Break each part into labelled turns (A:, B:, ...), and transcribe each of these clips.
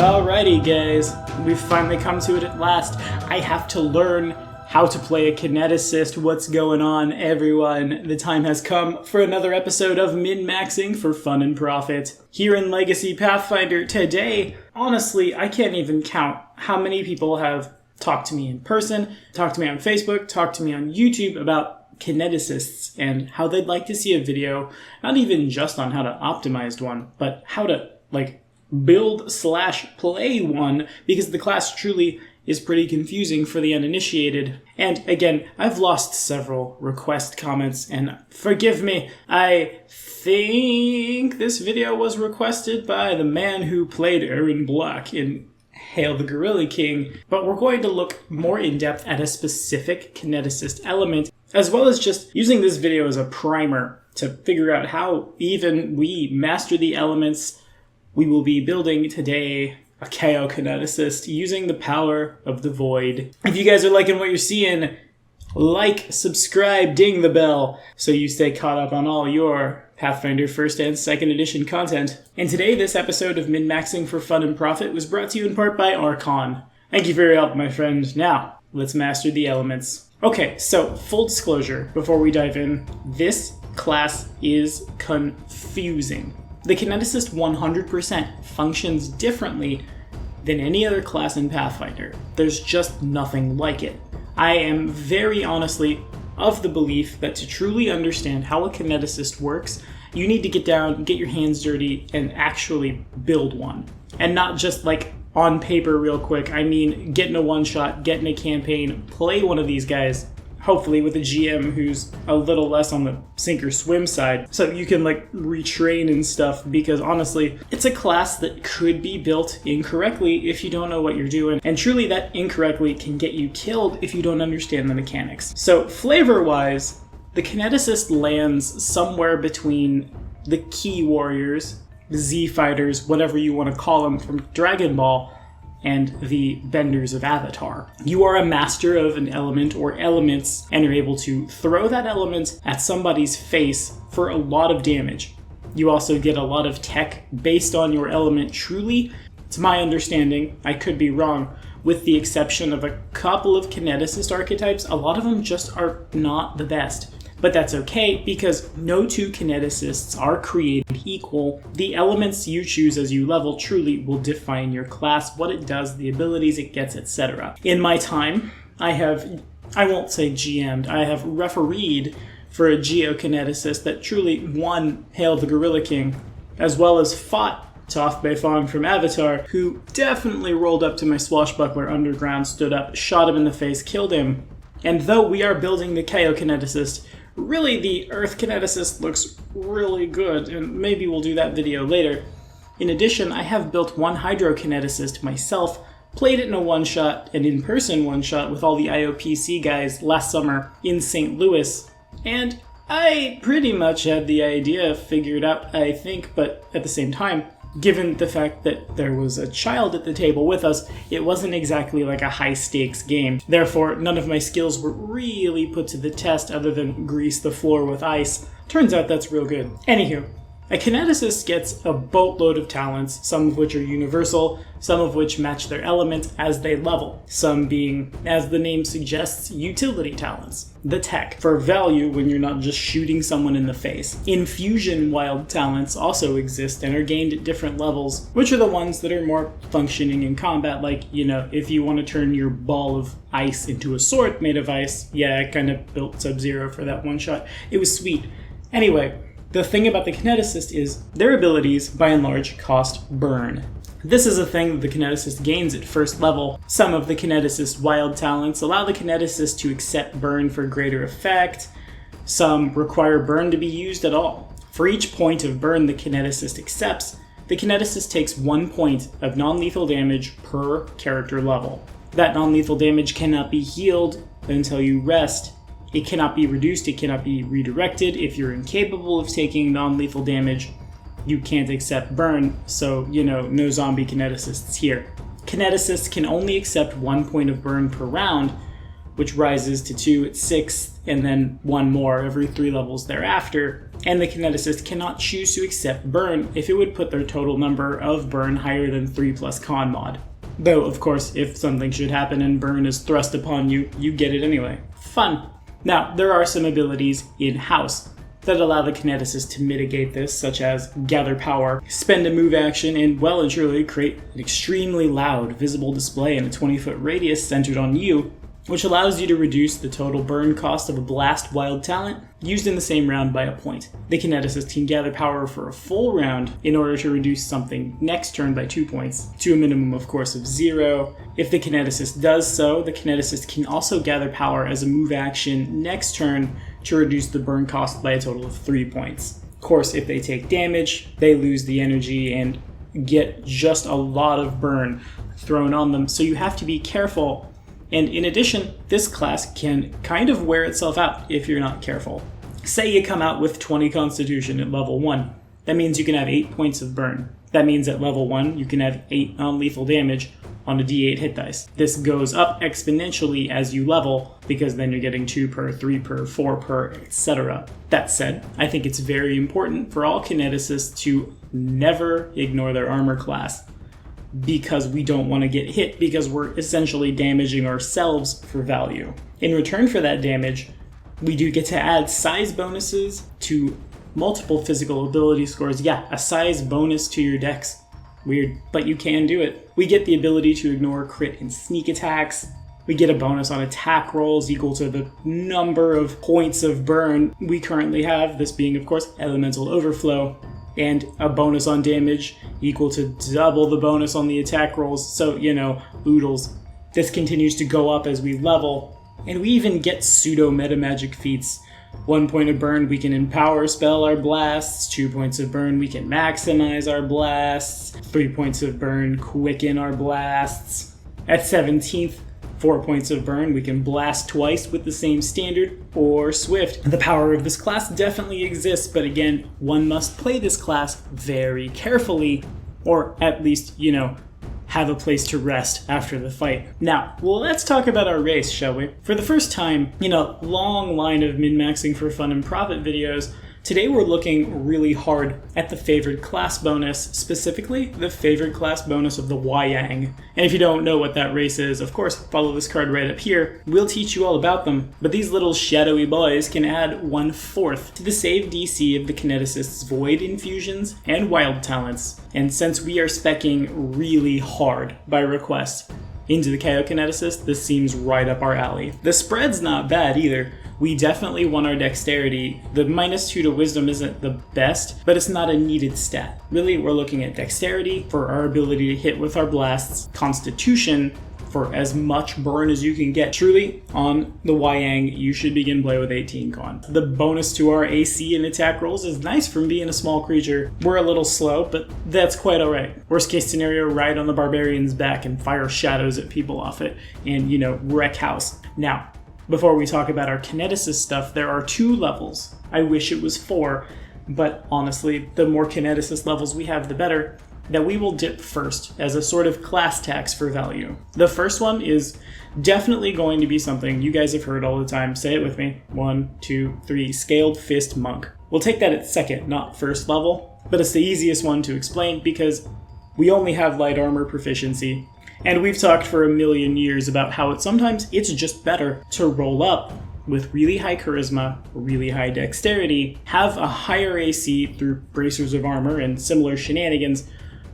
A: Alrighty guys, we've finally come to it at last. I have to learn how to play a Kineticist. What's going on, everyone? The time has come for another episode of Min-Maxing for Fun and Profit. Here in Legacy Pathfinder today, honestly, I can't even count how many people have talked to me in person, talked to me on Facebook, talked to me on YouTube about Kineticists and how they'd like to see a video, not even just on how to optimize one, but how to, build/play one, because the class truly is pretty confusing for the uninitiated. And again, I've lost several request comments, and forgive me, I think this video was requested by the man who played Aaron Black in Hail the Gorilla King, but we're going to look more in depth at a specific Kineticist element, as well as just using this video as a primer to figure out how even we master the elements. We will be building today a KO Kineticist using the power of the Void. If you guys are liking what you're seeing, like, subscribe, ding the bell, so you stay caught up on all your Pathfinder 1st and 2nd edition content. And today, this episode of Min-Maxing for Fun and Profit was brought to you in part by Archon. Thank you for your help, my friend. Now, let's master the elements. Okay, so full disclosure before we dive in, this class is confusing. The Kineticist 100% functions differently than any other class in Pathfinder. There's just nothing like it. I am very honestly of the belief that to truly understand how a Kineticist works, you need to get down, get your hands dirty, and actually build one. And not just on paper real quick. I mean, get in a one-shot, get in a campaign, play one of these guys, hopefully with a GM who's a little less on the sink or swim side, so you can retrain and stuff, because honestly, it's a class that could be built incorrectly if you don't know what you're doing, and truly that incorrectly can get you killed if you don't understand the mechanics. So flavor-wise, the Kineticist lands somewhere between the Key Warriors, the Z-Fighters, whatever you want to call them from Dragon Ball, and the Benders of Avatar. You are a master of an element or elements, and you're able to throw that element at somebody's face for a lot of damage. You also get a lot of tech based on your element. Truly, to my understanding, I could be wrong, with the exception of a couple of Kineticist archetypes, a lot of them just are not the best. But that's okay, because no two Kineticists are created equal. The elements you choose as you level truly will define your class, what it does, the abilities it gets, etc. In my time, I won't say GM'd, I have refereed for a Geokineticist that truly won Hail the Gorilla King, as well as fought Toph Beifong from Avatar, who definitely rolled up to my swashbuckler underground, stood up, shot him in the face, killed him. And though we are building the KO Kineticist, really, the Earth Kineticist looks really good, and maybe we'll do that video later. In addition, I have built one Hydro Kineticist myself, played it in a one-shot, an in-person one-shot with all the IOPC guys last summer in St. Louis, and I pretty much had the idea figured out, I think, but at the same time, given the fact that there was a child at the table with us, it wasn't exactly a high-stakes game. Therefore, none of my skills were really put to the test other than grease the floor with ice. Turns out that's real good. Anywho, a Kineticist gets a boatload of talents, some of which are universal, some of which match their element as they level, some being, as the name suggests, utility talents. The tech, for value when you're not just shooting someone in the face. Infusion wild talents also exist and are gained at different levels, which are the ones that are more functioning in combat, if you want to turn your ball of ice into a sword made of ice. Yeah, I kind of built Sub-Zero for that one shot. It was sweet. Anyway, the thing about the Kineticist is their abilities, by and large, cost burn. This is a thing that the Kineticist gains at first level. Some of the Kineticist wild talents allow the Kineticist to accept burn for greater effect. Some require burn to be used at all. For each point of burn the Kineticist accepts, the Kineticist takes 1 point of non-lethal damage per character level. That non-lethal damage cannot be healed until you rest. It cannot be reduced, it cannot be redirected. If you're incapable of taking non-lethal damage, you can't accept burn, so, no zombie Kineticists here. Kineticists can only accept 1 point of burn per round, which rises to 2 at 6th, and then 1 more every 3 levels thereafter. And the Kineticist cannot choose to accept burn if it would put their total number of burn higher than 3 plus con mod. Though, of course, if something should happen and burn is thrust upon you, you get it anyway. Fun! Now, there are some abilities in-house that allow the Kineticist to mitigate this, such as gather power, spend a move action, and well and truly create an extremely loud visible display in a 20-foot radius centered on you, which allows you to reduce the total burn cost of a blast wild talent used in the same round by a point. The Kineticist can gather power for a full round in order to reduce something next turn by 2 points, to a minimum of course of 0. If the Kineticist does so, the Kineticist can also gather power as a move action next turn to reduce the burn cost by a total of 3 points. Of course, if they take damage, they lose the energy and get just a lot of burn thrown on them, so you have to be careful. And in addition, this class can kind of wear itself out if you're not careful. Say you come out with 20 Constitution at level 1. That means you can have 8 points of burn. That means at level 1 you can have 8 non-lethal damage on a d8 hit dice. This goes up exponentially as you level, because then you're getting 2 per, 3 per, 4 per, etc. That said, I think it's very important for all Kineticists to never ignore their armor class, because we don't want to get hit because we're essentially damaging ourselves for value. In return for that damage, we do get to add size bonuses to multiple physical ability scores. Yeah, a size bonus to your dex. Weird, but you can do it. We get the ability to ignore crit and sneak attacks. We get a bonus on attack rolls equal to the number of points of burn we currently have, this being, of course, elemental overflow, and a bonus on damage equal to double the bonus on the attack rolls, so, oodles. This continues to go up as we level, and we even get pseudo-meta magic feats. 1 point of burn, we can empower spell our blasts. 2 points of burn, we can maximize our blasts. 3 points of burn, quicken our blasts. At 17th, 4 points of burn, we can blast twice with the same standard or swift. The power of this class definitely exists, but again, one must play this class very carefully, or at least, have a place to rest after the fight. Now, let's talk about our race, shall we? For the first time in a long line of min-maxing for fun and profit videos, today we're looking really hard at the favored class bonus, specifically the favored class bonus of the Wayang. And if you don't know what that race is, of course, follow this card right up here. We'll teach you all about them, but these little shadowy boys can add 1/4 to the save DC of the Kineticist's Void Infusions and Wild Talents. And since we are speccing really hard by request into the KO Kineticist, this seems right up our alley. The spread's not bad either. We definitely want our dexterity. The -2 to wisdom isn't the best, but it's not a needed stat. Really, we're looking at dexterity for our ability to hit with our blasts, constitution for as much burn as you can get. Truly, on the Wayang, you should begin play with 18 con. The bonus to our AC and attack rolls is nice from being a small creature. We're a little slow, but that's quite alright. Worst case scenario, ride on the barbarian's back and fire shadows at people off it, and, wreck house. Now, before we talk about our Kineticist stuff, there are 2 levels. I wish it was 4, but honestly, the more Kineticist levels we have, the better, that we will dip first as a sort of class tax for value. The first one is definitely going to be something you guys have heard all the time. Say it with me. 1, 2, 3. Scaled Fist Monk. We'll take that at second, not first level, but it's the easiest one to explain because we only have light armor proficiency. And we've talked for a million years about how sometimes it's just better to roll up with really high charisma, really high dexterity, have a higher AC through bracers of armor and similar shenanigans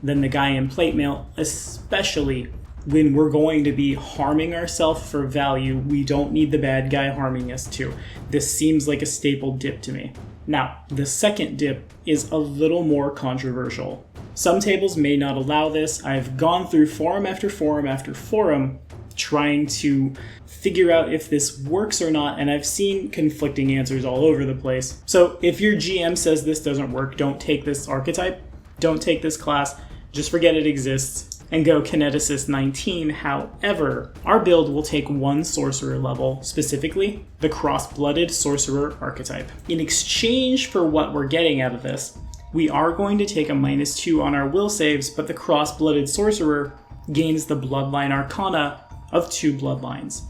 A: than the guy in plate mail, especially when we're going to be harming ourselves for value. We don't need the bad guy harming us too. This seems like a staple dip to me. Now, the second dip is a little more controversial. Some tables may not allow this. I've gone through forum after forum after forum trying to figure out if this works or not, and I've seen conflicting answers all over the place. So if your GM says this doesn't work, don't take this archetype, don't take this class, just forget it exists, and go Kineticist 19. However, our build will take 1 sorcerer level, specifically the cross-blooded sorcerer archetype. In exchange for what we're getting out of this, we are going to take a -2 on our will saves, but the cross-blooded sorcerer gains the bloodline arcana of 2 bloodlines.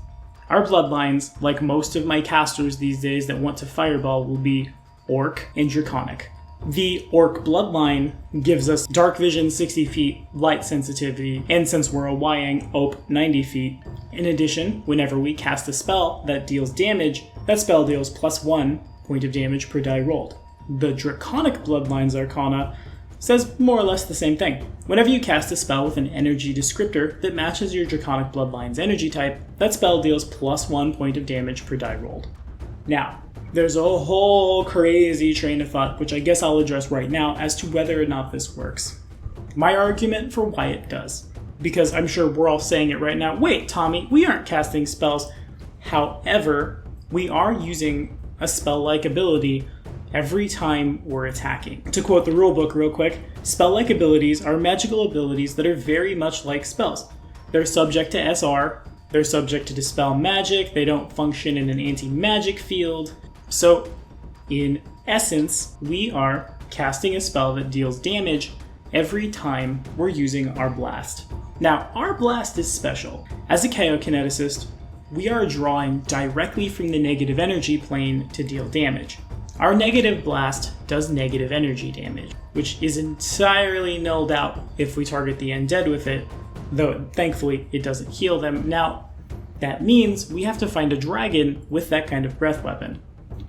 A: Our bloodlines, like most of my casters these days that want to fireball, will be Orc and Draconic. The Orc bloodline gives us Dark Vision 60 feet, Light Sensitivity, and since we're a Wyang, Ope 90 feet. In addition, whenever we cast a spell that deals damage, that spell deals +1 point of damage per die rolled. The Draconic Bloodlines Arcana says more or less the same thing. Whenever you cast a spell with an energy descriptor that matches your Draconic Bloodline's energy type, that spell deals +1 point of damage per die rolled. Now, there's a whole crazy train of thought, which I guess I'll address right now, as to whether or not this works. My argument for why it does, because I'm sure we're all saying it right now, wait, Tommy, we aren't casting spells. However, we are using a spell-like ability every time we're attacking. To quote the rulebook real quick, spell-like abilities are magical abilities that are very much like spells. They're subject to SR, they're subject to dispel magic, they don't function in an anti-magic field. So, in essence, we are casting a spell that deals damage every time we're using our blast. Now, our blast is special. As a Kineticist, we are drawing directly from the negative energy plane to deal damage. Our negative blast does negative energy damage, which is entirely nulled out if we target the undead with it, though thankfully it doesn't heal them. Now, that means we have to find a dragon with that kind of breath weapon.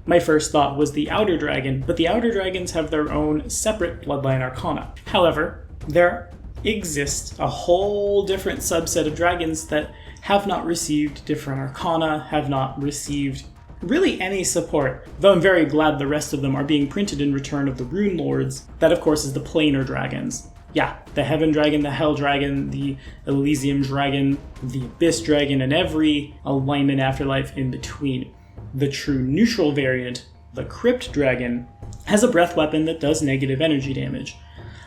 A: My first thought was the Outer Dragon, but the Outer Dragons have their own separate Bloodline Arcana. However, there exists a whole different subset of dragons that have not received different Arcana, have not received really any support, though I'm very glad the rest of them are being printed in Return of the Rune Lords. That, of course, is the Planar Dragons. Yeah, the Heaven Dragon, the Hell Dragon, the Elysium Dragon, the Abyss Dragon, and every alignment afterlife in between. The true neutral variant, the Crypt Dragon, has a breath weapon that does negative energy damage.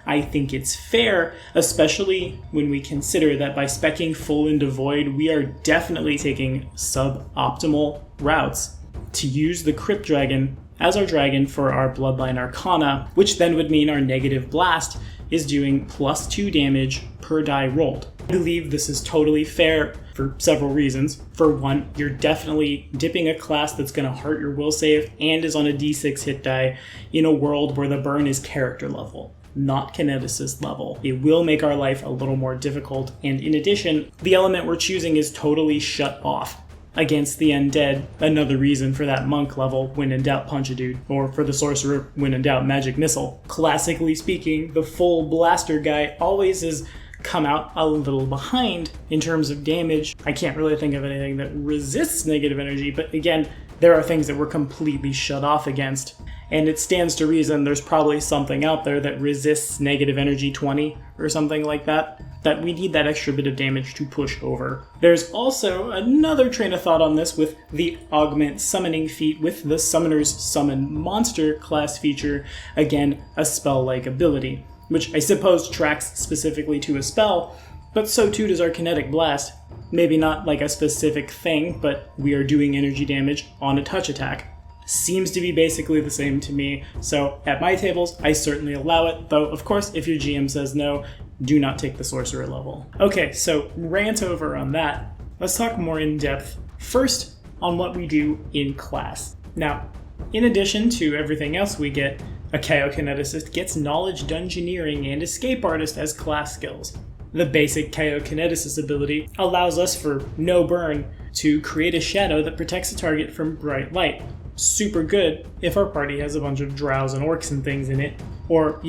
A: I think it's fair, especially when we consider that by speccing full into Void, we are definitely taking suboptimal routes to use the Crypt Dragon as our dragon for our Bloodline Arcana, which then would mean our negative blast is doing +2 damage per die rolled. I believe this is totally fair for several reasons. For one, you're definitely dipping a class that's going to hurt your will save and is on a d6 hit die in a world where the burn is character level, not Kineticist level. It will make our life a little more difficult, and in addition, the element we're choosing is totally shut off against the undead, another reason for that monk level, when in doubt punch a dude, or for the sorcerer, when in doubt magic missile. Classically speaking, the full blaster guy always has come out a little behind in terms of damage. I can't really think of anything that resists negative energy, but again, there are things that we're completely shut off against. And it stands to reason there's probably something out there that resists negative energy 20 or something like that we need that extra bit of damage to push over. There's also another train of thought on this with the Augment Summoning feat with the Summoner's Summon Monster class feature, again, a spell-like ability, which I suppose tracks specifically to a spell, but so too does our Kinetic Blast. Maybe not like a specific thing, but we are doing energy damage on a touch attack. Seems to be basically the same to me, so at my tables, I certainly allow it, though of course if your GM says no, do not take the sorcerer level. Okay, so rant over on that. Let's talk more in depth. First, on what we do in class. Now, in addition to everything else we get, a Kineticist gets Knowledge Dungeoneering and Escape Artist as class skills. The basic Kineticist ability allows us for no burn to create a shadow that protects a target from bright light. Super good if our party has a bunch of drows and orcs and things in it. Or,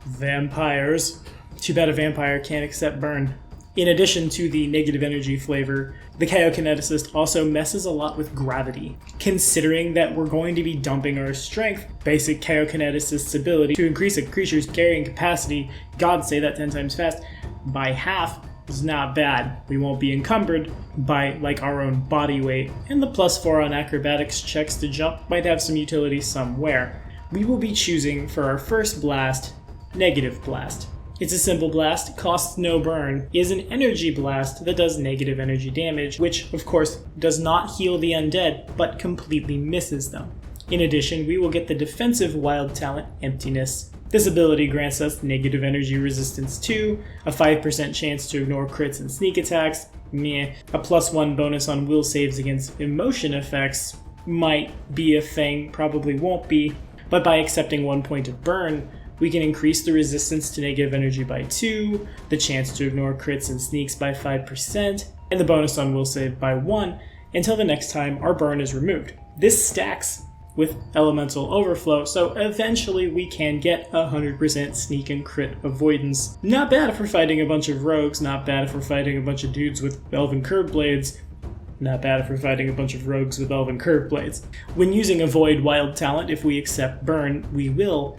A: vampires. Too bad a vampire can't accept burn. In addition to the negative energy flavor, the Kineticist also messes a lot with gravity. Considering that we're going to be dumping our strength, basic Kineticist's ability to increase a creature's carrying capacity, God say that 10 times fast, by half is not bad. We won't be encumbered by our own body weight, and the +4 on acrobatics checks to jump might have some utility somewhere. We will be choosing for our first blast, Negative Blast. It's a simple blast, costs no burn, is an energy blast that does negative energy damage, which of course does not heal the undead, but completely misses them. In addition, we will get the defensive wild talent, Emptiness. This ability grants us negative energy resistance 2, a 5% chance to ignore crits and sneak attacks, meh. A +1 bonus on will saves against emotion effects might be a thing, probably won't be, but by accepting 1 point of burn, we can increase the resistance to negative energy by 2, the chance to ignore crits and sneaks by 5%, and the bonus on will save by 1 until the next time our burn is removed. This stacks with elemental overflow, so eventually we can get 100% sneak and crit avoidance. Not bad if we're fighting a bunch of rogues, not bad if we're fighting a bunch of dudes with elven curved blades, not bad if we're fighting a bunch of rogues with elven curved blades. When using Avoid Wild Talent, if we accept burn, we will.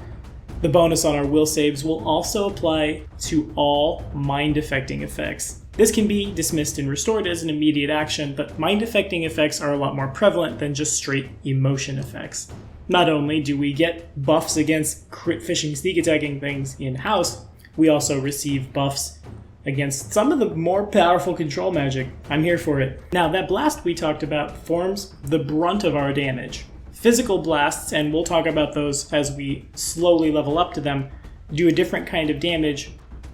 A: The bonus on our will saves will also apply to all mind-affecting effects. This can be dismissed and restored as an immediate action, but mind-affecting effects are a lot more prevalent than just straight emotion effects. Not only do we get buffs against crit fishing sneak attacking things in-house, we also receive buffs against some of the more powerful control magic. I'm here for it. Now, that blast we talked about forms the brunt of our damage. Physical blasts, and we'll talk about those as we slowly level up to them, do a different kind of damage,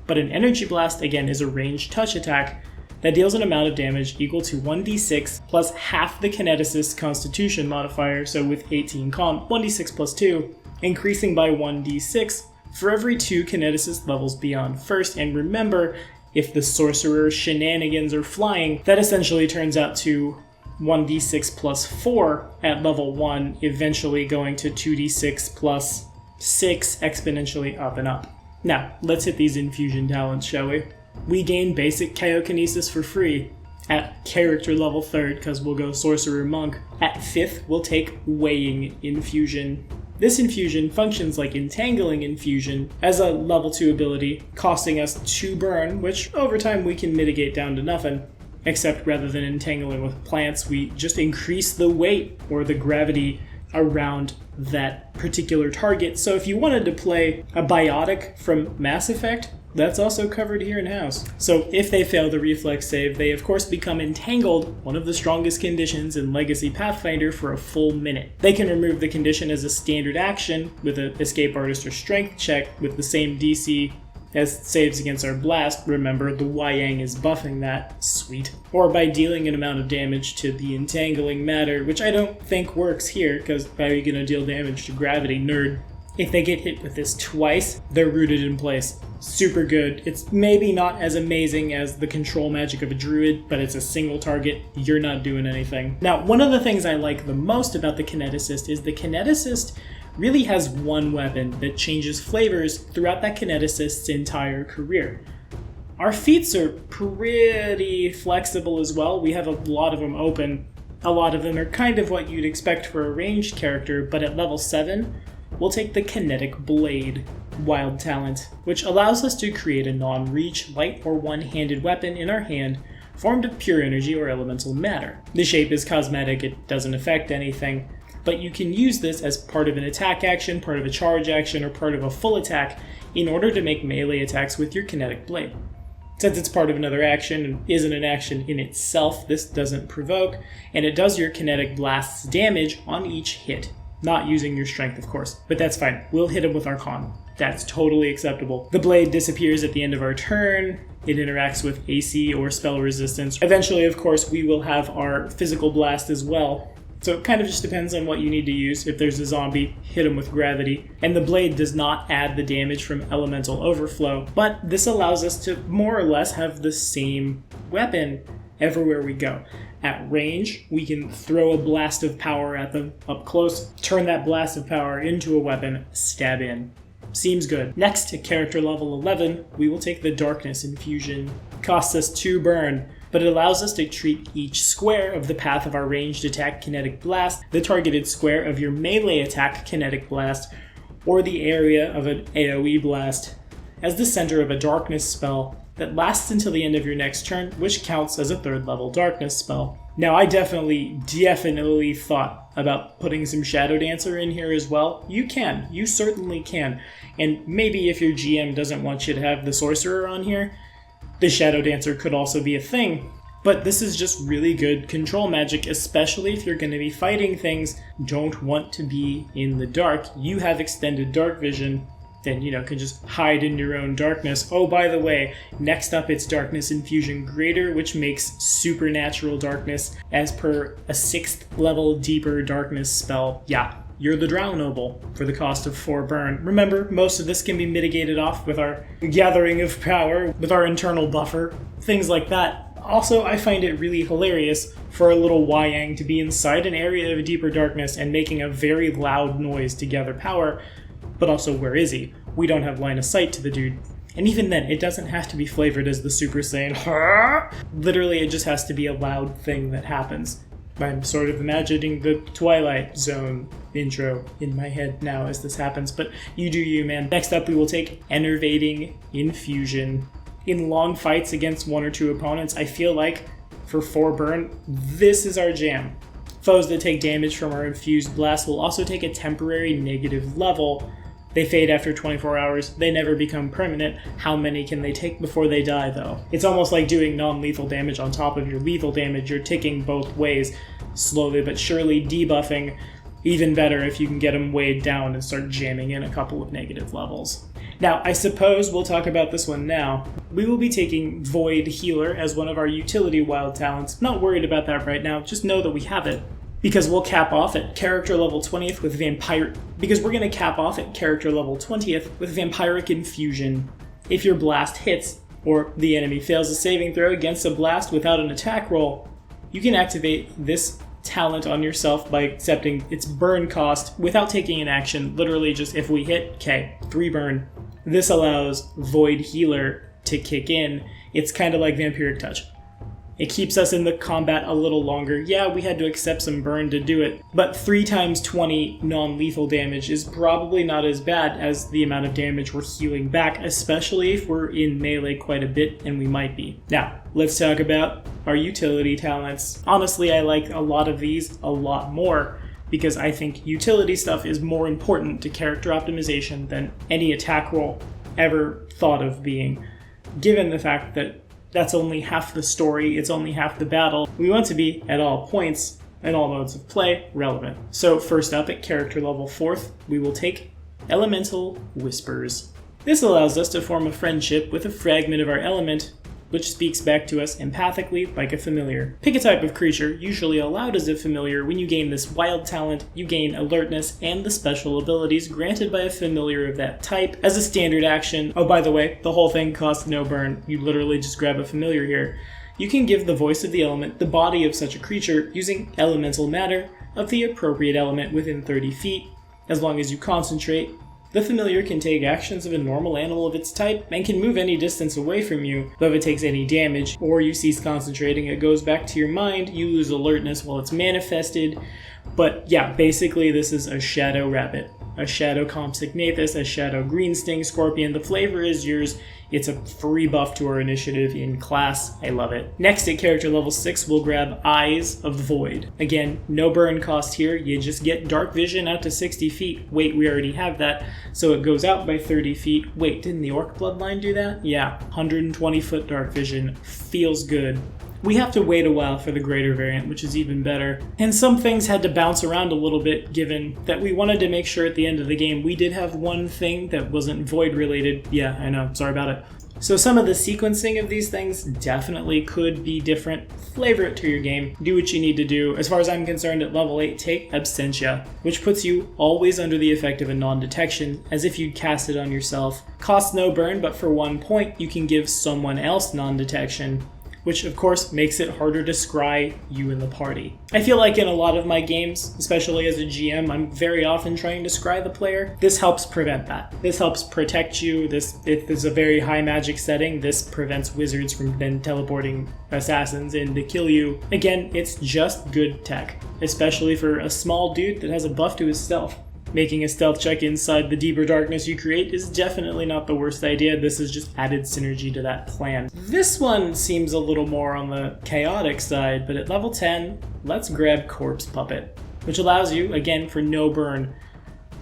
A: but an energy blast, again, is a ranged touch attack that deals an amount of damage equal to 1d6 plus half the Kineticist Constitution modifier, so with 18 con, 1d6 plus 2, increasing by 1d6 for every 2 Kineticist levels beyond first, and remember, if the Sorcerer shenanigans are flying, that essentially turns out to 1d6 plus 4 at level 1, eventually going to 2d6 plus 6 exponentially up and up. Now, let's hit these infusion talents, shall we? We gain basic Kineticist for free at character level 3rd, because we'll go Sorcerer Monk. At 5th, we'll take Weighing Infusion. This infusion functions like Entangling Infusion as a level 2 ability, costing us 2 burn, which over time we can mitigate down to nothing. Except rather than entangling with plants, we just increase the weight or the gravity around that particular target. So if you wanted to play a biotic from Mass Effect, that's also covered here in-house. So if they fail the reflex save, they of course become entangled, one of the strongest conditions in Legacy Pathfinder, for a full minute. They can remove the condition as a standard action with an Escape Artist or Strength check with the same DC as saves against our blast. Remember, the Wyang is buffing that. Sweet. Or by dealing an amount of damage to the entangling matter, which I don't think works here, because how are you going to deal damage to gravity, nerd? If they get hit with this twice, they're rooted in place. Super good. It's maybe not as amazing as the control magic of a druid, but it's a single target. You're not doing anything. Now, one of the things I like the most about the Kineticist is the Kineticist really has one weapon that changes flavors throughout that Kineticist's entire career. Our feats are pretty flexible as well. We have a lot of them open. A lot of them are kind of what you'd expect for a ranged character, but at level 7, we'll take the Kinetic Blade Wild Talent, which allows us to create a non-reach, light, or one-handed weapon in our hand formed of pure energy or elemental matter. The shape is cosmetic, it doesn't affect anything, but you can use this as part of an attack action, part of a charge action, or part of a full attack in order to make melee attacks with your kinetic blade. Since it's part of another action and isn't an action in itself, this doesn't provoke, and it does your kinetic blast's damage on each hit. Not using your strength, of course, but that's fine. We'll hit him with our con. That's totally acceptable. The blade disappears at the end of our turn. It interacts with AC or spell resistance. Eventually, of course, we will have our physical blast as well. So it kind of just depends on what you need to use. If there's a zombie, hit him with gravity. And the blade does not add the damage from elemental overflow, but this allows us to more or less have the same weapon everywhere we go. At range, we can throw a blast of power at them. Up close, turn that blast of power into a weapon, stab in. Seems good. Next, to character level 11, we will take the Darkness Infusion. Costs us 2 burn, but it allows us to treat each square of the path of our ranged attack kinetic blast, the targeted square of your melee attack kinetic blast, or the area of an AoE blast, as the center of a darkness spell that lasts until the end of your next turn, which counts as a 3rd level darkness spell. Now, I definitely thought about putting some Shadow Dancer in here as well. You can. You certainly can. And maybe if your GM doesn't want you to have the Sorcerer on here, the Shadow Dancer could also be a thing. But this is just really good control magic, especially if you're going to be fighting things don't want to be in the dark. You have extended dark vision, then, can just hide in your own darkness. Oh, by the way, next up it's Darkness Infusion Greater, which makes supernatural darkness as per a 6th level deeper darkness spell. Yeah, you're the Drow Noble for the cost of 4 burn. Remember, most of this can be mitigated off with our gathering of power, with our internal buffer, things like that. Also, I find it really hilarious for a little Wyang to be inside an area of deeper darkness and making a very loud noise to gather power. But also, where is he? We don't have line of sight to the dude. And even then, it doesn't have to be flavored as the Super Saiyan. Literally, it just has to be a loud thing that happens. I'm sort of imagining the Twilight Zone intro in my head now as this happens, but you do you, man. Next up, we will take Enervating Infusion. In long fights against 1 or 2 opponents, I feel like for 4 burn, this is our jam. Foes that take damage from our infused blast will also take a temporary negative level. They fade after 24 hours. They never become permanent. How many can they take before they die, though? It's almost like doing non-lethal damage on top of your lethal damage. You're ticking both ways, slowly but surely debuffing. Even better if you can get them weighed down and start jamming in a couple of negative levels. Now, I suppose we'll talk about this one now. We will be taking Void Healer as one of our utility wild talents. Not worried about that right now, just know that we have it. Because we'll cap off at character level 20th with Vampiric. Because we're going to cap off at character level 20th with Vampiric Infusion. If your blast hits, or the enemy fails a saving throw against a blast without an attack roll, you can activate this talent on yourself by accepting its burn cost without taking an action. Literally just if we hit, okay, 3 burn. This allows Void Healer to kick in. It's kind of like Vampiric Touch. It keeps us in the combat a little longer. Yeah, we had to accept some burn to do it, but 3 times 20 non-lethal damage is probably not as bad as the amount of damage we're healing back, especially if we're in melee quite a bit, and we might be. Now, let's talk about our utility talents. Honestly, I like a lot of these a lot more, because I think utility stuff is more important to character optimization than any attack roll ever thought of being, given the fact that that's only half the story, it's only half the battle. We want to be, at all points, in all modes of play, relevant. So first up, at character level 4th, we will take Elemental Whispers. This allows us to form a friendship with a fragment of our element, which speaks back to us empathically like a familiar. Pick a type of creature, usually allowed as a familiar. When you gain this wild talent, you gain alertness and the special abilities granted by a familiar of that type as a standard action. Oh, by the way, the whole thing costs no burn. You literally just grab a familiar here. You can give the voice of the element the body of such a creature using elemental matter of the appropriate element within 30 feet. As long as you concentrate, the familiar can take actions of a normal animal of its type and can move any distance away from you, though if it takes any damage or you cease concentrating, it goes back to your mind, you lose alertness while it's manifested. But yeah, basically this is a Shadow Rabbit, a Shadow Compsognathus, a Shadow Greensting Scorpion. The flavor is yours. It's a free buff to our initiative in class. I love it. Next, at character level 6, we'll grab Eyes of the Void. Again, no burn cost here. You just get dark vision out to 60 feet. Wait, we already have that. So it goes out by 30 feet. Wait, didn't the Orc Bloodline do that? Yeah, 120 foot dark vision. Feels good. We have to wait a while for the greater variant, which is even better. And some things had to bounce around a little bit, given that we wanted to make sure at the end of the game we did have one thing that wasn't void related. Yeah, I know, sorry about it. So some of the sequencing of these things definitely could be different. Flavor it to your game. Do what you need to do. As far as I'm concerned, at level 8, take Absentia, which puts you always under the effect of a non-detection, as if you'd cast it on yourself. Costs no burn, but for 1 point, you can give someone else non-detection, which of course makes it harder to scry you in the party. I feel like in a lot of my games, especially as a GM, I'm very often trying to scry the player. This helps prevent that. This helps protect you. If it's a very high magic setting, this prevents wizards from then teleporting assassins in to kill you. Again, it's just good tech, especially for a small dude that has a buff to his stealth. Making a stealth check inside the deeper darkness you create is definitely not the worst idea. This is just added synergy to that plan. This one seems a little more on the chaotic side, but at level 10, let's grab Corpse Puppet, which allows you, again for no burn,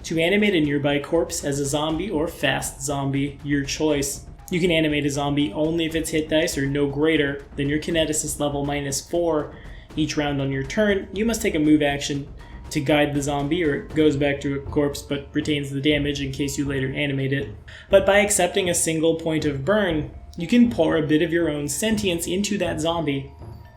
A: to animate a nearby corpse as a zombie or fast zombie, your choice. You can animate a zombie only if its hit dice are no greater than your Kineticist level -4 each round on your turn. You must take a move action to guide the zombie, or it goes back to a corpse but retains the damage in case you later animate it. But by accepting a single point of burn, you can pour a bit of your own sentience into that zombie,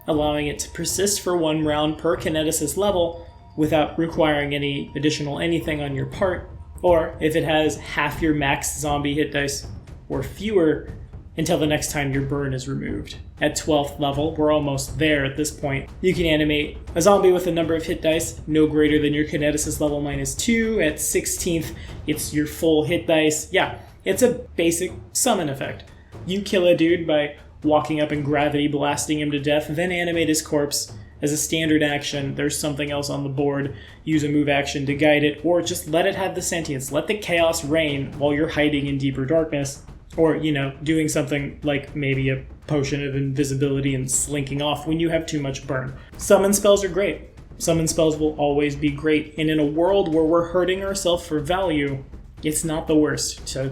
A: allowing it to persist for 1 round per Kineticist level without requiring any additional anything on your part, or if it has half your max zombie hit dice or fewer, until the next time your burn is removed. At 12th level, we're almost there at this point, you can animate a zombie with a number of hit dice no greater than your Kineticist level -2. At 16th, it's your full hit dice. Yeah, it's a basic summon effect. You kill a dude by walking up and gravity blasting him to death, then animate his corpse. As a standard action, there's something else on the board. Use a move action to guide it, or just let it have the sentience. Let the chaos reign while you're hiding in deeper darkness. Or, doing something like maybe a potion of invisibility and slinking off when you have too much burn. Summon spells are great. Summon spells will always be great. And in a world where we're hurting ourselves for value, it's not the worst to,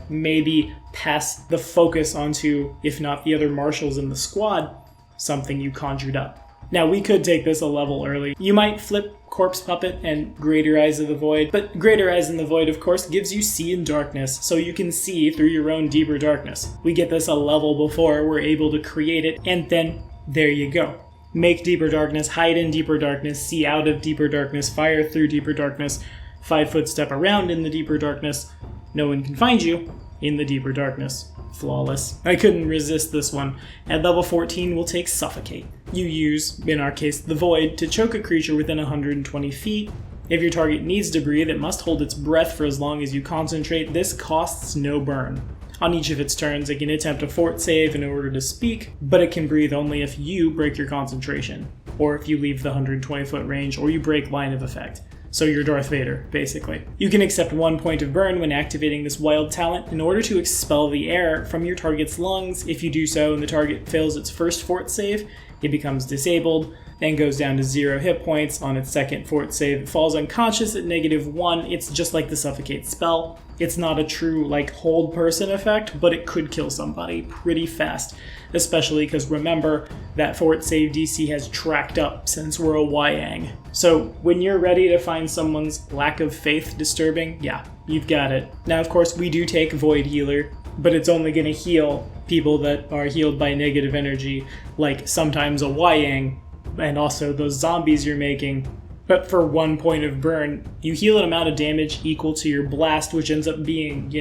A: maybe pass the focus onto, if not the other marshals in the squad, something you conjured up. Now, we could take this a level early. You might flip Corpse Puppet and Greater Eyes of the Void, but Greater Eyes in the Void, of course, gives you See in Darkness, so you can see through your own deeper darkness. We get this a level before we're able to create it, and then there you go. Make deeper darkness, hide in deeper darkness, see out of deeper darkness, fire through deeper darkness, 5-foot step around in the deeper darkness. No one can find you in the deeper darkness. Flawless. I couldn't resist this one. At level 14, we'll take Suffocate. You use, in our case, the Void, to choke a creature within 120 feet. If your target needs to breathe, it must hold its breath for as long as you concentrate. This costs no burn. On each of its turns, it can attempt a fort save in order to speak, but it can breathe only if you break your concentration, or if you leave the 120-foot range, or you break line of effect. So you're Darth Vader, basically. You can accept 1 point of burn when activating this wild talent in order to expel the air from your target's lungs. If you do so and the target fails its first fort save, it becomes disabled, then goes down to 0 hit points. On its second fort save, it falls unconscious at -1. It's just like the Suffocate spell. It's not a true, hold person effect, but it could kill somebody pretty fast. Especially because remember, that fort save DC has tracked up since we're a Wyang. So when you're ready to find someone's lack of faith disturbing, yeah, you've got it. Now, of course, we do take Void Healer, but it's only going to heal people that are healed by negative energy, like sometimes a Wyang, and also those zombies you're making. But for 1 point of burn, you heal an amount of damage equal to your blast, which ends up being,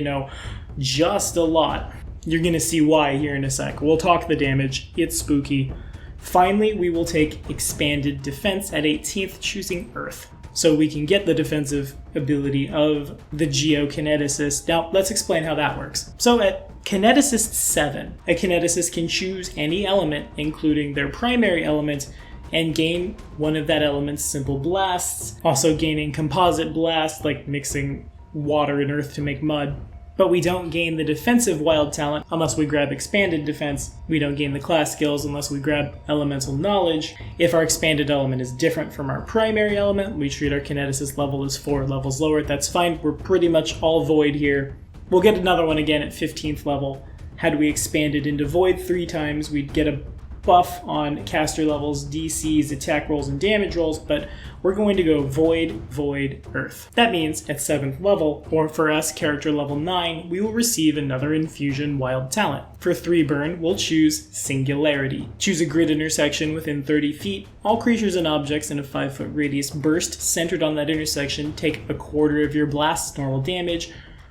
A: just a lot. You're going to see why here in a sec. We'll talk the damage. It's spooky. Finally, we will take Expanded Defense at 18th, choosing Earth, so we can get the defensive ability of the Geokineticist. Now, let's explain how that works. So at Kineticist 7, a Kineticist can choose any element, including their primary element, and gain one of that element's simple blasts, also gaining composite blast, like mixing water and earth to make mud. But we don't gain the defensive wild talent unless we grab Expanded Defense. We don't gain the class skills unless we grab Elemental Knowledge. If our expanded element is different from our primary element, we treat our Kineticist level as 4 levels lower. That's fine, we're pretty much all Void here. We'll get another one again at 15th level. Had we expanded into Void 3 times, we'd get a buff on caster levels, DCs, attack rolls, and damage rolls, but we're going to go Void, Void, Earth. That means at 7th level, or for us, character level 9, we will receive another Infusion Wild Talent. For 3 burn, we'll choose Singularity. Choose a grid intersection within 30 feet. All creatures and objects in a 5-foot radius burst centered on that intersection take a quarter of your blast's normal damage,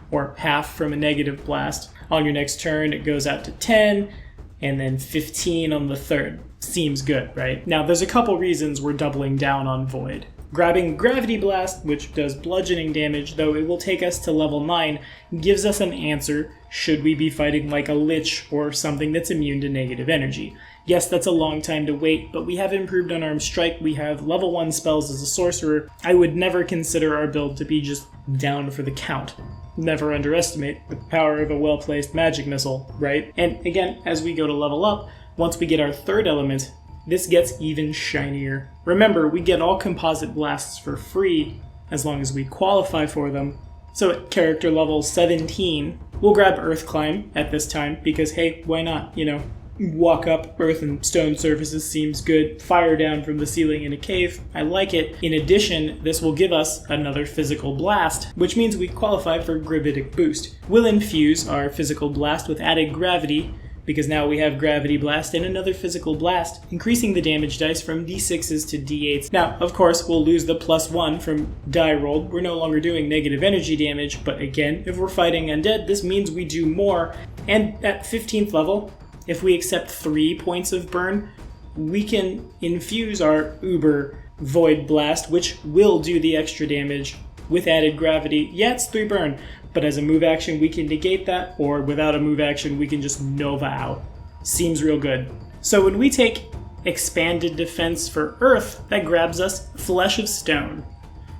A: or half from a negative blast. On your next turn, it goes out to 10, and then 15 on the third. Seems good, right? Now, there's a couple reasons we're doubling down on Void. Grabbing Gravity Blast, which does bludgeoning damage, though it will take us to level 9, gives us an answer should we be fighting like a Lich or something that's immune to negative energy. Yes, that's a long time to wait, but we have improved Unarmed Strike, we have level 1 spells as a sorcerer. I would never consider our build to be just down for the count. Never underestimate the power of a well-placed magic missile, right? And again, as we go to level up, once we get our 3rd element, this gets even shinier. Remember, we get all composite blasts for free, as long as we qualify for them. So at character level 17, we'll grab Earth Climb at this time, because hey, why not, walk up earth and stone surfaces seems good. Fire down from the ceiling in a cave, I like it. In addition, this will give us another physical blast, which means we qualify for gravitic boost. We'll infuse our physical blast with added gravity, because now we have gravity blast and another physical blast, increasing the damage dice from d6s to d8s. Now, of course, we'll lose the +1 from die rolled. We're no longer doing negative energy damage, but again, if we're fighting undead, this means we do more. And at 15th level, if we accept 3 points of burn, we can infuse our Uber Void Blast, which will do the extra damage with added gravity. Yeah, it's 3 burn, but as a move action, we can negate that, or without a move action, we can just Nova out. Seems real good. So when we take Expanded Defense for Earth, that grabs us Flesh of Stone,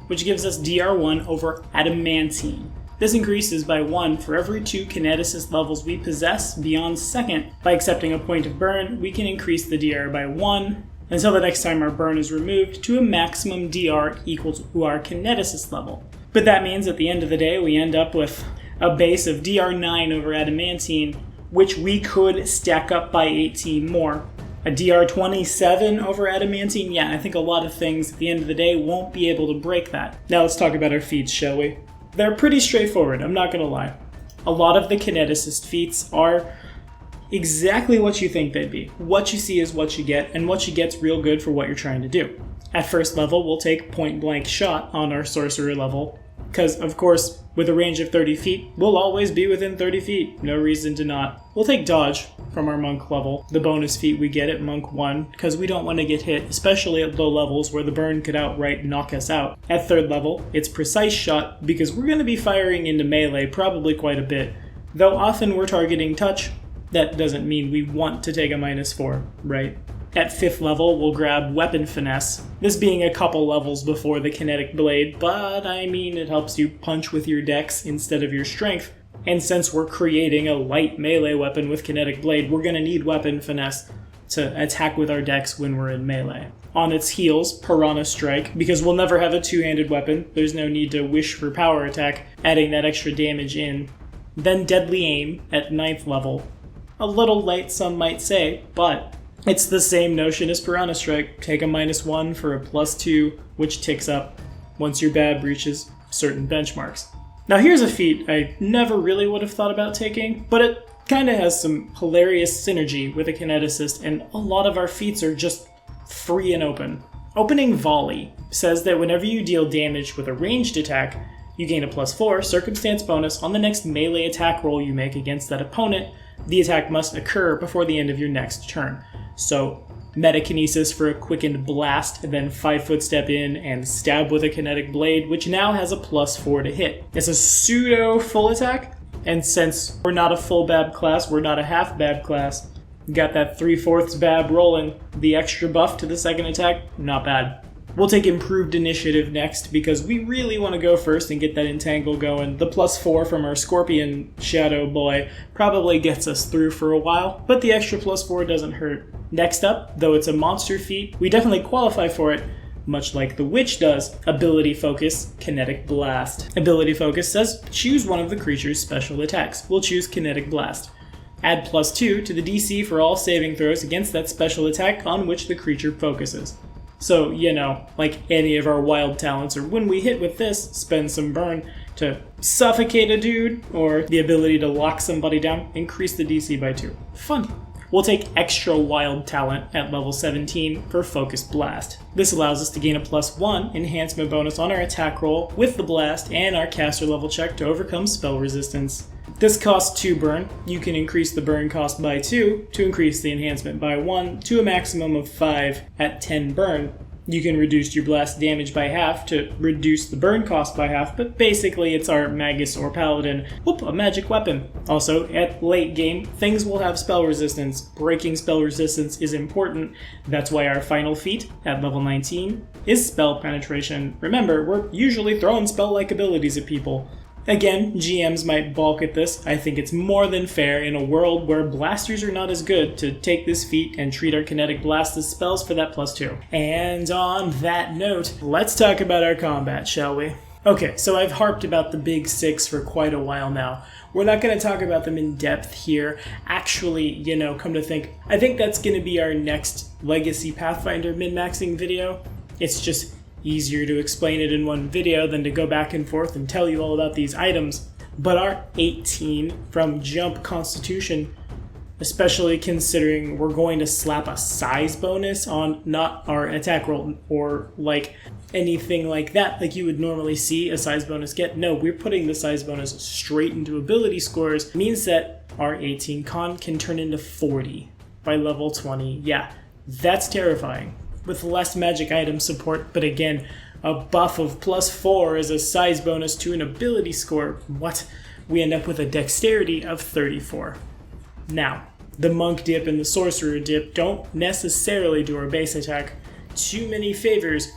A: which gives us DR1 over Adamantine. This increases by 1 for every 2 Kineticist levels we possess beyond 2nd. By accepting a point of burn, we can increase the DR by 1 until the next time our burn is removed to a maximum DR equal to our Kineticist level. But that means at the end of the day, we end up with a base of DR9 over Adamantine, which we could stack up by 18 more. A DR27 over Adamantine? Yeah, I think a lot of things at the end of the day won't be able to break that. Now let's talk about our feats, shall we? They're pretty straightforward, I'm not gonna lie. A lot of the Kineticist feats are exactly what you think they'd be. What you see is what you get, and what you get's real good for what you're trying to do. At first level, we'll take point blank shot on our sorcerer level, because of course, with a range of 30 feet, we'll always be within 30 feet. No reason to not. We'll take dodge from our monk level, the bonus feat we get at monk 1, because we don't want to get hit, especially at low levels where the burn could outright knock us out. At 3rd level, it's precise shot, because we're going to be firing into melee probably quite a bit. Though often we're targeting touch, that doesn't mean we want to take a -4, right? At 5th level, we'll grab Weapon Finesse, this being a couple levels before the Kinetic Blade, but I mean it helps you punch with your dex instead of your strength. And since we're creating a light melee weapon with Kinetic Blade, we're going to need Weapon Finesse to attack with our dex when we're in melee. On its heels, Piranha Strike, because we'll never have a two-handed weapon, there's no need to wish for power attack, adding that extra damage in. Then Deadly Aim at 9th level. A little light, some might say, but it's the same notion as Piranha Strike. Take a -1 for a +2, which ticks up once your bab reaches certain benchmarks. Now here's a feat I never really would have thought about taking, but it kinda has some hilarious synergy with a Kineticist, and a lot of our feats are just free and open. Opening Volley says that whenever you deal damage with a ranged attack, you gain a +4 circumstance bonus on the next melee attack roll you make against that opponent. The attack must occur before the end of your next turn. So, Metakinesis for a quickened blast, and then 5-foot step in and stab with a kinetic blade, which now has a +4 to hit. It's a pseudo full attack, and since we're not a full bab class, we're not a half bab class, got that 3/4 bab rolling. The extra buff to the second attack, not bad. We'll take Improved Initiative next, because we really want to go first and get that entangle going. The +4 from our Scorpion Shadow Boy probably gets us through for a while, but the extra +4 doesn't hurt. Next up, though it's a monster feat, we definitely qualify for it, much like the Witch does. Ability Focus, Kinetic Blast. Ability Focus says, choose one of the creature's special attacks. We'll choose Kinetic Blast. Add +2 to the DC for all saving throws against that special attack on which the creature focuses. So, you know, like any of our wild talents, or when we hit with this, spend some burn to suffocate a dude, or the ability to lock somebody down, increase the DC by 2. Fun. We'll take Extra Wild Talent at level 17 for Focus Blast. This allows us to gain a +1 enhancement bonus on our attack roll with the blast and our caster level check to overcome spell resistance. This costs 2 burn. You can increase the burn cost by 2 to increase the enhancement by 1 to a maximum of 5 at 10 burn. You can reduce your blast damage by half to reduce the burn cost by half, but basically it's our Magus or Paladin. Whoop, a magic weapon. Also, at late game, things will have spell resistance. Breaking spell resistance is important. That's why our final feat, at level 19, is Spell Penetration. Remember, we're usually throwing spell-like abilities at people. Again, GMs might balk at this. I think it's more than fair in a world where blasters are not as good to take this feat and treat our kinetic blast as spells for that +2. And on that note, let's talk about our combat, shall we? Okay, so I've harped about the big six for quite a while now. We're not going to talk about them in depth here. Actually, come to think, I think that's going to be our next Legacy Pathfinder min-maxing video. It's just easier to explain it in one video than to go back and forth and tell you all about these items. But our 18 from Jump Constitution, especially considering we're going to slap a size bonus on not our attack roll or anything like that, like you would normally see a size bonus get. No, we're putting the size bonus straight into ability scores. It means that our 18 con can turn into 40 by level 20. Yeah, that's terrifying. With less magic item support, but again, a buff of +4 as a size bonus to an ability score. What? We end up with a dexterity of 34. Now, the monk dip and the sorcerer dip don't necessarily do our base attack too many favors,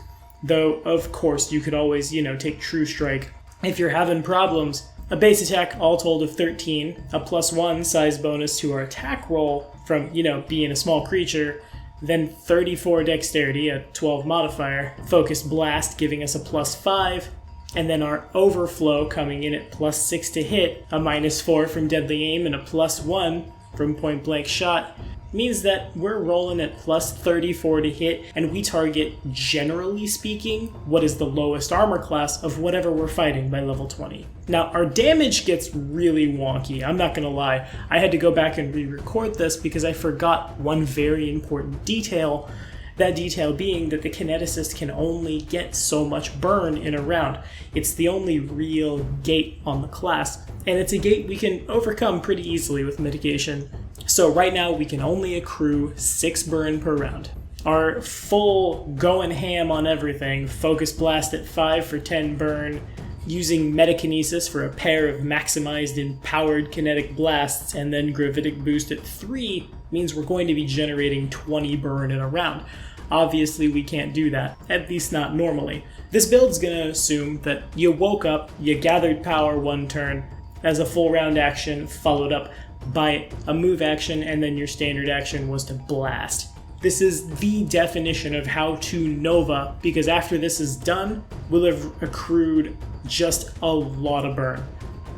A: though of course you could always, take True Strike. If you're having problems, a base attack all told of 13, a +1 size bonus to our attack roll from, being a small creature, then 34 dexterity, a 12 modifier, focus blast giving us a +5, and then our overflow coming in at +6 to hit, a -4 from deadly aim, and a +1 from point blank shot, means that we're rolling at +34 to hit, and we target, generally speaking, what is the lowest armor class of whatever we're fighting by level 20. Now, our damage gets really wonky, I'm not gonna lie. I had to go back and re-record this because I forgot one very important detail. That detail being that the Kineticist can only get so much burn in a round. It's the only real gate on the class, and it's a gate we can overcome pretty easily with mitigation. So right now we can only accrue 6 burn per round. Our full going ham on everything, focus blast at 5 for 10 burn, using Metakinesis for a pair of maximized empowered kinetic blasts, and then gravitic boost at 3 means we're going to be generating 20 burn in a round. Obviously we can't do that, at least not normally. This build's gonna assume that you woke up, you gathered power one turn as a full round action, followed up by a move action, and then your standard action was to blast. This is the definition of how to Nova, because after this is done, we'll have accrued just a lot of burn.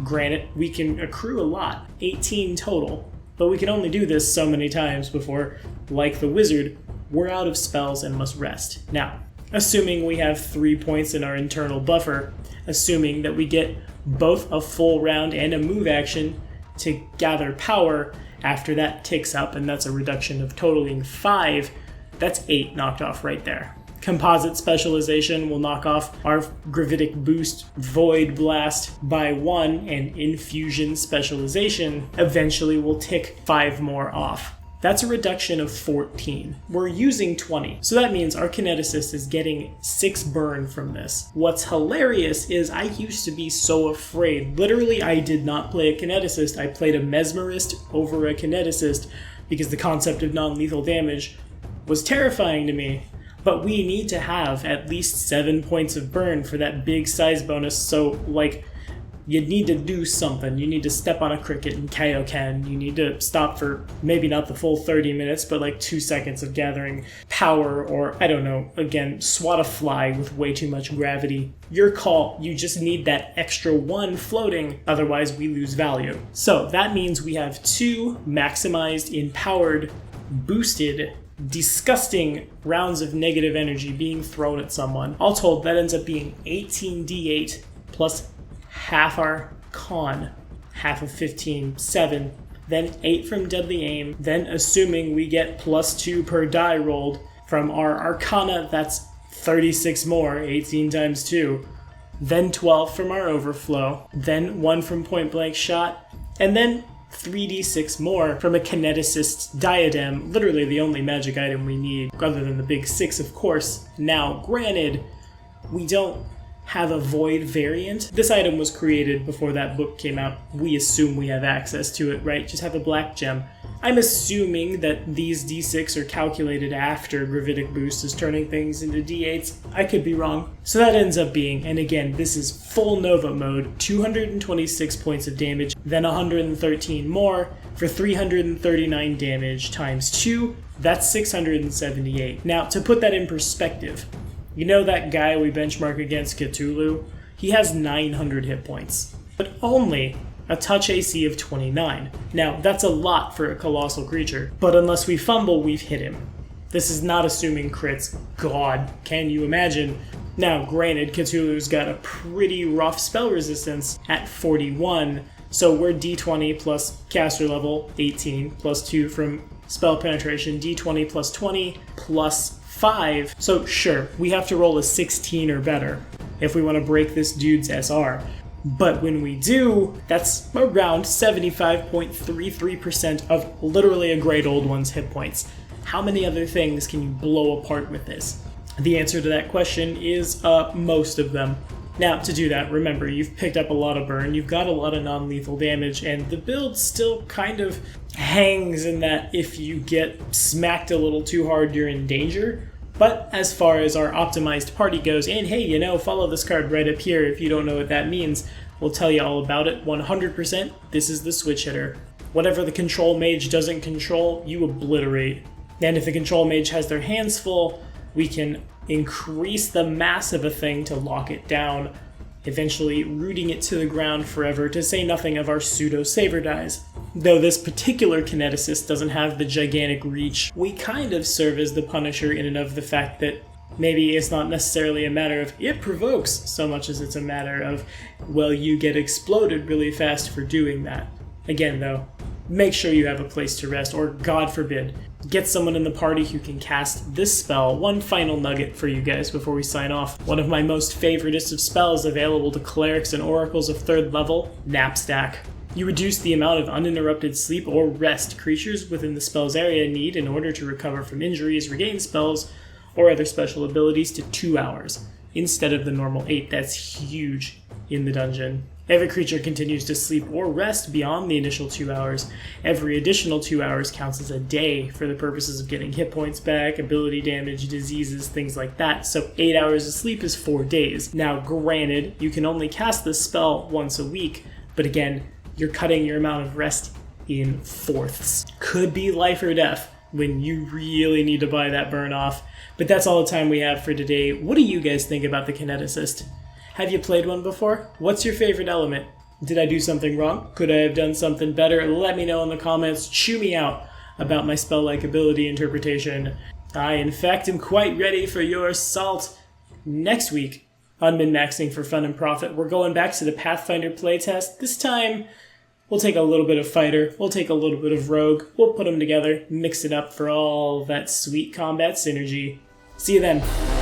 A: Granted, we can accrue a lot, 18 total, but we can only do this so many times before, like the wizard, we're out of spells and must rest. Now, assuming we have 3 points in our internal buffer, assuming that we get both a full round and a move action to gather power, after that ticks up, and that's a reduction of totaling 5, that's 8 knocked off right there. Composite specialization will knock off our gravitic boost void blast by 1, and infusion specialization eventually will tick 5 more off. That's a reduction of 14. We're using 20, so that means our Kineticist is getting 6 burn from this. What's hilarious is I used to be so afraid. Literally, I did not play a Kineticist. I played a Mesmerist over a Kineticist because the concept of non-lethal damage was terrifying to me. But we need to have at least 7 points of burn for that big size bonus, so you need to do something. You need to step on a cricket in Kaioken. You need to stop for maybe not the full 30 minutes, but 2 seconds of gathering power, or I don't know, again, swat a fly with way too much gravity. Your call, you just need that extra 1 floating, otherwise we lose value. So that means we have 2 maximized, empowered, boosted, disgusting rounds of negative energy being thrown at someone. All told, that ends up being 18d8 plus half our con, half of 15, 7, then 8 from deadly aim, then assuming we get +2 per die rolled from our arcana, that's 36 more, 18 times 2, then 12 from our overflow, then 1 from point blank shot, and then 3d6 more from a Kineticist diadem, literally the only magic item we need, other than the big 6 of course. Now granted, we don't have a void variant. This item was created before that book came out. We assume we have access to it, right? Just have a black gem. I'm assuming that these d6 are calculated after gravitic boost is turning things into d8s. I could be wrong. So that ends up being, and again, this is full Nova mode, 226 points of damage, then 113 more for 339 damage times 2. That's 678. Now, to put that in perspective, you know that guy we benchmark against, Cthulhu? He has 900 hit points, but only a touch AC of 29. Now, that's a lot for a colossal creature, but unless we fumble, we've hit him. This is not assuming crits. God, can you imagine? Now, granted, Cthulhu's got a pretty rough spell resistance at 41, so we're D20 plus caster level, 18, plus 2 from spell penetration, D20 plus 20, plus 5. So sure, we have to roll a 16 or better if we want to break this dude's SR. But when we do, that's around 75.33% of literally a great old one's hit points. How many other things can you blow apart with this? The answer to that question is most of them. Now, to do that, remember, you've picked up a lot of burn, you've got a lot of non-lethal damage, and the build still kind of hangs in that if you get smacked a little too hard, you're in danger. But as far as our optimized party goes, and hey, you know, follow this card right up here if you don't know what that means, we'll tell you all about it. 100%, this is the switch hitter. Whatever the control mage doesn't control, you obliterate. And if the control mage has their hands full, we can increase the mass of a thing to lock it down, eventually rooting it to the ground forever, to say nothing of our pseudo-saver dies. Though this particular Kineticist doesn't have the gigantic reach, we kind of serve as the Punisher in and of the fact that maybe it's not necessarily a matter of it provokes so much as it's a matter of, well, you get exploded really fast for doing that. Again, though, make sure you have a place to rest, or God forbid, get someone in the party who can cast this spell. One final nugget for you guys before we sign off. One of my most favoritist of spells available to clerics and oracles of 3rd level, Knapsack. You reduce the amount of uninterrupted sleep or rest creatures within the spell's area need in order to recover from injuries, regain spells, or other special abilities to 2 hours, instead of the normal 8. That's huge in the dungeon. Every creature continues to sleep or rest beyond the initial 2 hours. Every additional 2 hours counts as a day for the purposes of getting hit points back, ability damage, diseases, things like that. So 8 hours of sleep is 4 days. Now, granted, you can only cast this spell once a week, but again, you're cutting your amount of rest in fourths. Could be life or death when you really need to buy that burn off. But that's all the time we have for today. What do you guys think about the Kineticist? Have you played one before? What's your favorite element? Did I do something wrong? Could I have done something better? Let me know in the comments. Chew me out about my spell-like ability interpretation. I, in fact, am quite ready for your assault. Next week, on Min-Maxing for Fun and Profit, we're going back to the Pathfinder playtest. This time, we'll take a little bit of Fighter, we'll take a little bit of Rogue, we'll put them together, mix it up for all that sweet combat synergy. See you then.